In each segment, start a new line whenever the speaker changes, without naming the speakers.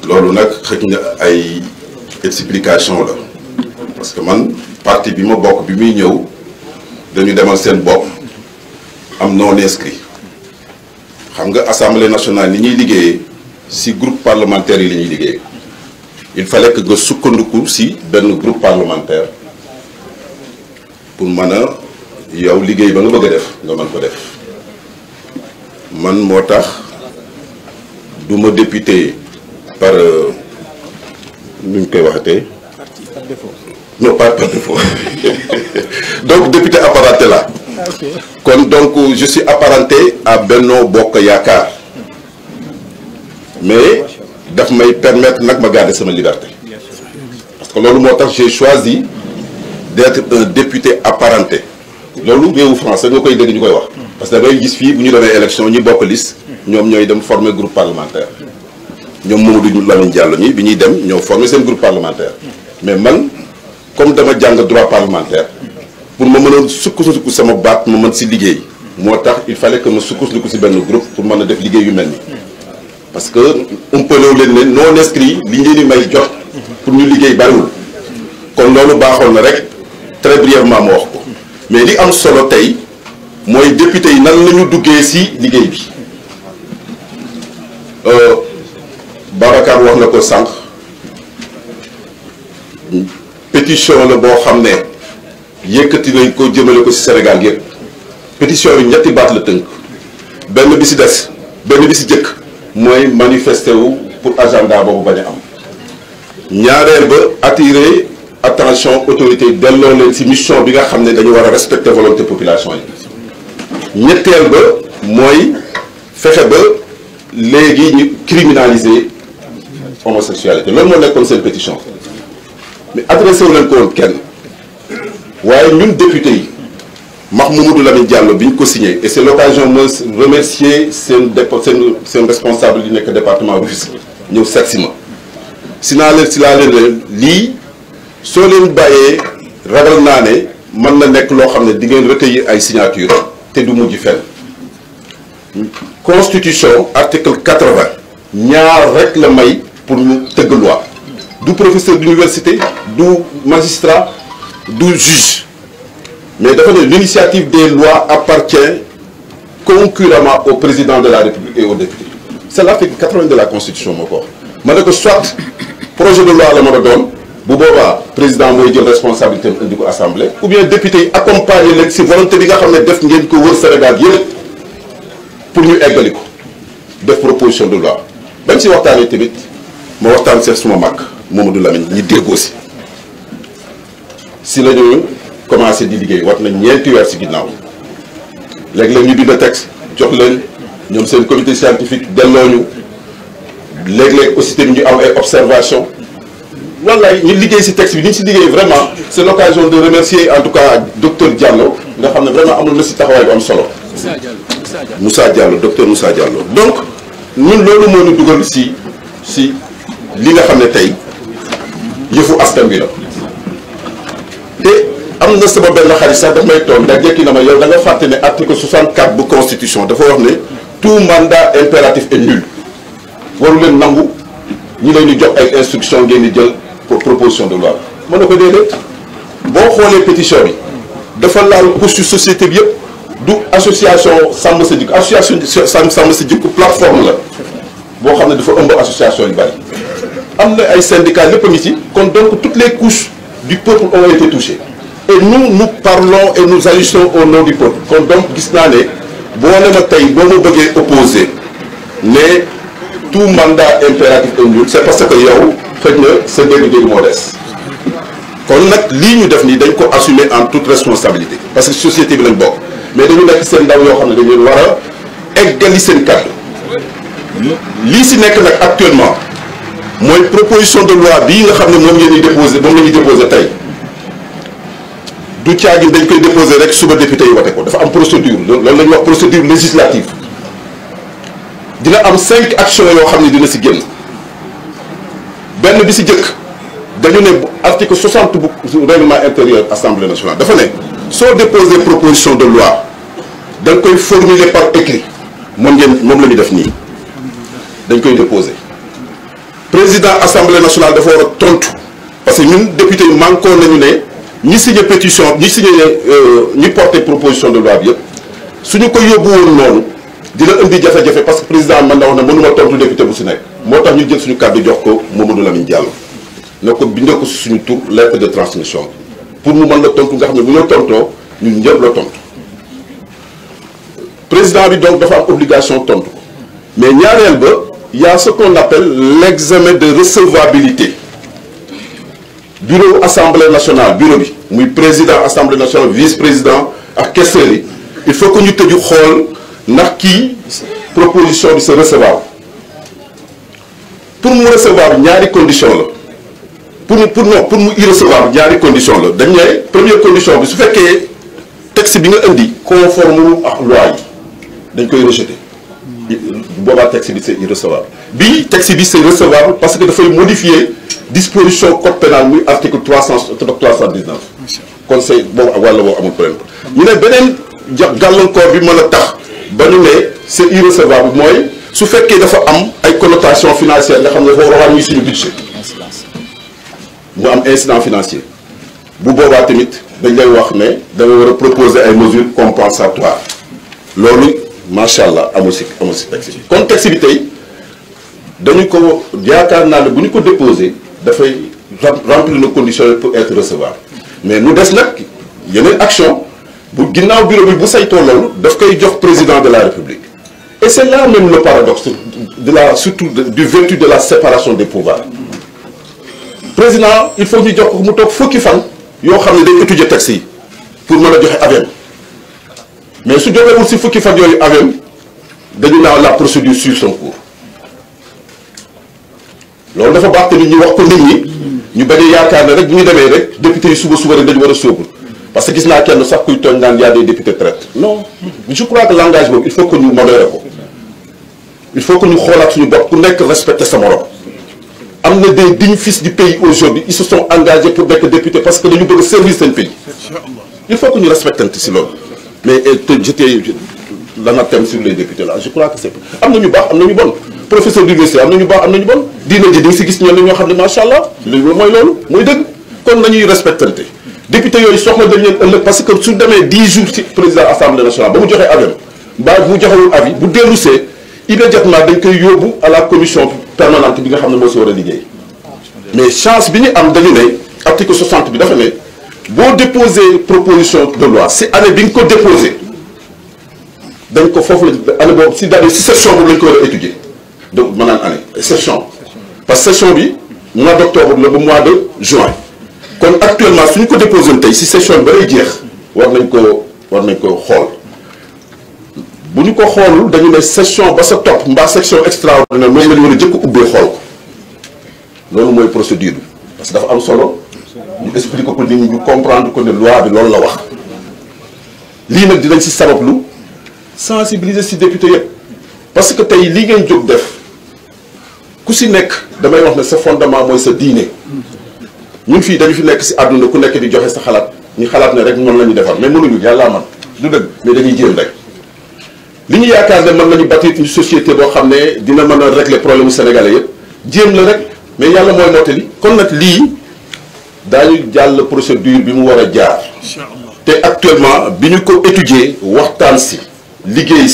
loolu nag xëj na ay explication la parce que man parti bi ma bokk bi muy ñëw dañu demal seen bopp am non inscrit xam nga assemblée nationale ni ñuy liggéeyee ci groupe parlementaire yi la ñuy liggéeyee il fallait que nga sukkandiku ci benn groupe parlementaire pour mën a yow liggéey ba nga bëgg a def nga mën ko def man moo tax du ma député par nu ñu koy waxatee non pas par défaut donc député apparenté là kon donc je suis apparenté à Benno Bokk Yaakaar mais daf may permettre nag ma garder sama liberté parce que loolu moo tax j'ai choisi d'être un député apparenté loolu réewu français nga koy dégg ñu koy wax parce que da ngay gis fii bu ñu demee élection ñi bokk liste ñoom ñooy dem former groupe parlementaire ñoom Mamadou Lamine Diallo ñi bi ñuy dem ñoo former seen groupe parlementaire mais man comme dama jàng droit parlementaire pour ma mën a sukkandiku sama baat ma mën si liggéey moo tax il fallait que ma sukkandiku si benn groupe pour mën a def liggéey yu mel ni parce que umpalewu leen ne non inscrit li ñu leen di may jot pour ñu liggéey bariwul kon loolu baaxoon na rek très brièvement ma wax ko mais li am solo tey mooy député yi nan la ñu duggee si liggéey bi Babacar wax na ko sànq pétition la boo xam ne yëkkati nañ ko jëmale ko ci Sénégal yëpp pétition bi ñetti baat la tënk benn bi ci des benn bi ci jëkk mooy manifester wu pour agenda boobu bañ a am ñaareel ba attirer attention autorité delloo leen ci mission bi nga xam ne dañu war a respecter volonté population yi ñetteel ba mooy fexe ba léegi ñu criminaliser homosexualité loolu moo nekkoon seen pétition mais adressé wu leen ko woon kenn waaye ñun député yi Mamadou Lamine Diallo bi ñu ko signé et c'est l'occasion ma remercier seen responsable yi nekk département Rufisque ñëw seet si ma si laa leen lii soo leen bàyyee ragal naa ne mën na nekk loo xam ne di ngeen recueillir ay signature te du mujj fenn constitution article 80 ñaar rek la may pour ñu tëgg loi du professeur d'université du magistrat du juge mais dafa ne l'initiative des lois appartient concurremment au président de la République et aux députés c'est l'article 80 de la constitution moo ko wax ma ne ko soit projet de loi la mën a doon bu boobaa président mooy jël responsabilité am indi ko assemblée ou bien député yi accompagner leen si volonté bi nga xam ne def ngeen ko wër Sénégal yëpp pour ñu eggali ko def proposition de loi bañ si waxtaanee tamit ma waxtaan seet suma mag Mamadou Lamine ñi déggoo si la ñu commencé di liggéey war nañ ñeenti weer si ginnaaw léeg-léeg ñu bind texte jox leen ñoom seen comité scientifique delloo ñu léeg-léeg aussi tamit ñu am ay observation wallaay ñu liggéey si texte bi ni ñu si liggéey vraiment c'est l'occasion de remercier en tout cas docteur Diallo nga xam ne vraiment amul na si taxawaay bu am solo Moussa Diallo docteur Moussa Diallo donc ñun loolu moo ñu dugal si li nga xam ne tey yëfu askan bi la te am na sama benn xarit sax daf may toog ndax jekki na ma yow da nga fàtte ne article 64 bu constitution dafa wax ne tout mandat impératif est nul waru leen nangu ñi leen di jox ay instruction ngeen di jël pour proposition de loi mën na ko déedéet boo xoolee pétition bi dafa laal couche société bi yëpp du association sàmm sa jikko association sàmm sa jikko plateforme la boo xam ne dafa ëmb association yu bari am na ay syndicats lépp a ngi ci kon donc toutes les couches du peuple ont été touchées et nous parlons et nous agissons au nom du peuple kon donc gis naa ne boo ne ma tey boo ma bëggee opposé ne tout mandat impératif est nul c'est parce que yow xëy na sa dégg-dégg moo des kon nag lii ñu def nii dañ ko assumer en toute responsabilité parce que société bi lañ bokk mais dañu nekk seen ndaw yoo xam ne dañu war a eggali seen kàddu lii si nekk nag actuellement mooy proposition de loi bii nga xam ne moom ngeen di déposé moom la ñuy déposé tey du caagin dañ koy déposé rek suba député yi wote ko dafa am procédure loolu la ñuy wax procédure législative dina am 5 actions yoo xam ne dina si génn benn bi si jëkk dañu ne article 60 bu règlement intérieur assemblée nationale dafa ne soo déposé proposition de loi da nga koy formuler par écrit moom la ñu def nii dañ koy déposé président assemblée nationale dafa war a tontu parce que ñun député yi manqué nañu ne ñi signé pétition ñi signé ñi porté proposition de loi bi yëpp suñu ko yóbbu woon noonu dina indi jafe-jafe parce que président man na wax ne mënuma tontu député bu si nekk moo tax ñu jël suñu kàddu jox ko Mamadou Lamine Diallo ne ko bindee ko suñu tur lettre de transmission pour mu mën la tontu nga xam ne bu ñu tontoo ñun ñëpp la tontu président bi donc dafa am obligation tontu ko mais ñaareel ba y a ce qu'on appelle l'examen de recevabilité bureau assemblée nationale bureau bi muy président assemblée nationale vice-président ak questeurs yi il faut que ñu tëju xool ndax kii proposition bi c'est recevable pour mu recevable ñaari condition la pour mu irrecevable ñaari condition la dañ ne première condition bi su fekkee texte bi nga indi conforme ak loi yi dañ koy rejeter boobaa texte bi c'est irrecevable bii texte bi c'est recevable parce que dafay modifier disposition code pénal muy article 319 kon c'est boobu wàlla boo amul problème ñu ne beneen gàllankoor bi mën a tax ba ñu ne c'est irrecevable mooy su fekkee dafa am ay connotation financière nga xam ne dafa war a wàññi suñu budget mu am incident financier bu boobaa tamit dañ lay wax ne da nga war a proposer ay mesures compensatoires loolu macha allah amul si texte bi kon texte bi tey dañu ko yaakaar naa ne bu ñu ko déposé dafay remplir nos conditions pour être recevable mais mu des nag yeneen action bu ginnaaw bureau bi bu saytoo loolu daf koy jox président de la république et c'est là même le paradoxe surtout du vertu de la séparation des pouvoirs président il faut ñu jox ko mu toog fukki fan yoo xam ne day étudier texte yi pour mën a joxe avis mais su joxewul si fukki fan yooyu avis dañu naan la procédure suit son cours loolu dafa baax tamit ñu wax ko nit ñi ñu bañ a yaakaar ne rek bu ñu demee rek député yi suba rek dañu war a sóobu parce que gis naa kenn sax kuy tooñ naan y a des députés traîtres non je crois que langage boobu il faut que ñu modéré ko il faut que ñu xoolaat suñu bopp ku nekk respecter sa morom am na des dignes fils du pays aujourd'hui ils se sont engagés pour nekk député parce que dañu bëgg servir seen pays il faut que ñu respectante si loolu mais j'étais l'anathème sur les députés là je crois que c'est am na ñu baax am na ñu bon professeur d'université am na ñu baax am na ñu bon diina ji di nga si gis ñenn ñoo xam ne macha allah mooy loolu mooy dëgg kon nañuy respectante député yooyu soxla dañ leen ëllëg parce que su demee 10 jours ci président assemblée nationale ba mu joxee avis mbaa bu joxewul avis bu dellusee immédiatement dañ koy yóbbu à la commission permanente bi nga xam ne moo si war a liggéey mais chance bi ñu am dañu ne article 60 bi dafa ne boo déposé proposition de loi si année bi nga ko déposé dañ ko foofu la année boobu si session boobu lañ ko war a étudier donc maanaam année session parce que session bi mois d'octobre la ba mois de juin kon actuellement suñu ko déposé tey si session bi ba lay jeex war nañ ko xool bu ñu ko xoolul dañu ne session ba sa topp mbaa section extraordinaire moom la ñu war a jëkk ubbee xool ko loolu mooy procédure bi parce que dafa am solo ñu expliquer ko nit ñi ñu comprendre ko ne loi bi loolu la wax lii nag dinañ si sabablu sensibiliser si député yëpp parce que tey lii ngeen jóg def ku si nekk damay wax ne sa fondement mooy sa diine ñun fii dañu fi nekk si àdduna ku nekk di joxe sa xalaat ñu xalaat ne rek noonu la ñu defar mais mënuñu yàllaa man du dëgg mais dañuy jéem rek li ñu yaakaar ne mën nañu bâtir une société boo xam ne dina mën a régler problème mu sénégalais yëpp jéem la rek mais yàlla mooy mottali kon nag lii daañu jàll procédure bi mu war a jaar te actuellement bi ñu ko étudier waxtaan si liggéey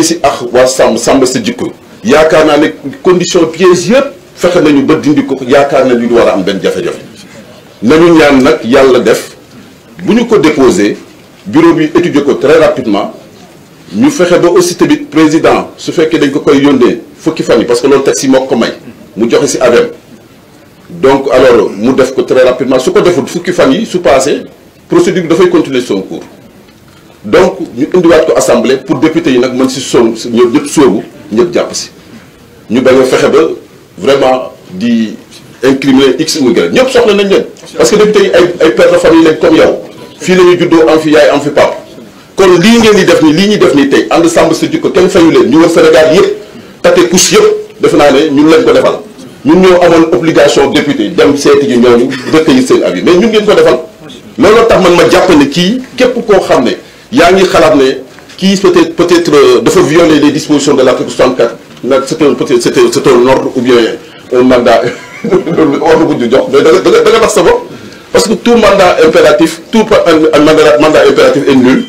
si ak waa sàmm sa jikko yaakaar naa ne condition piège yëpp fexe nañu ba dindi ko yaakaar na ñu war a am benn jafe-jafe nañu ñaan nag yàlla def bu ñu ko déposé bureau bi étudier ko très rapidement ñu fexe ba aussi tamit président su fekkee dañ ko koy yónnee fukki fan yi parce que loolu texte yi moo ko may mu joxe si avem donc alors mu def ko très rapidement su ko deful fukki fan yi su passé procédure bi dafay continuer son cours donc ñu indiwaat ko assemblée pour député yi nag mën si ñëpp sóobu ñëpp jàpp si ñu bañ a fexe ba vraiment di incriminer x ou y ñëpp soxla nañ leen parce que député yi ay pères de famille lañ comme yow fii la ñu juddoo am fi yaay am fi pap kon lii ngeen di def nii lii ñuy def nii tey ànd sàmm sa jikko kenn fayu leen ñu wër Sénégal yëpp tate couche yëpp defe naa ne ñun lañ ko defal ñun ñoo amoon obligation député dem seeti ji ñooñu recueillir seen avis mais ñun ngeen ko defal looloo tax man ma jàpp ne kii képp koo xam ne yaa ngi xalaat ne kii peut-être dafa violer les dispositions de l'article 64 nag peut-être c'est un ordre ou bien un mandat ordre bu ñu jox mais da nga nax sa bopp parce que tout mandat impératif mandat impératif est nul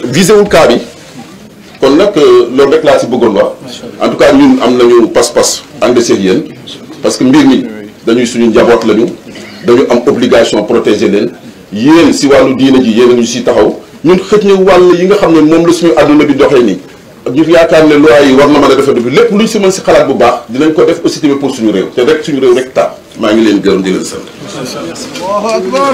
visé wul cas bi kon nag loolu rek laa si bëggoon wax en tout cas ñun am nañu pas-pas ànd seeg yéen parce que mbir mi dañuy suñu njaboot lañu dañu am obligation protéger leen yéen si wàllu diine ji yéen a ñu si taxaw ñun xëj na wàll yi nga xam ne moom la suñu àdduna bi doxee nii ñu yaakaar ne loi yi war na mën a defar bi lépp luñ si mën si xalaat bu baax dinañ ko def aussi tamit pour suñu réew te rek suñu réew rek tax maa ngi leen gërëm di leen sant. Allahu akbar.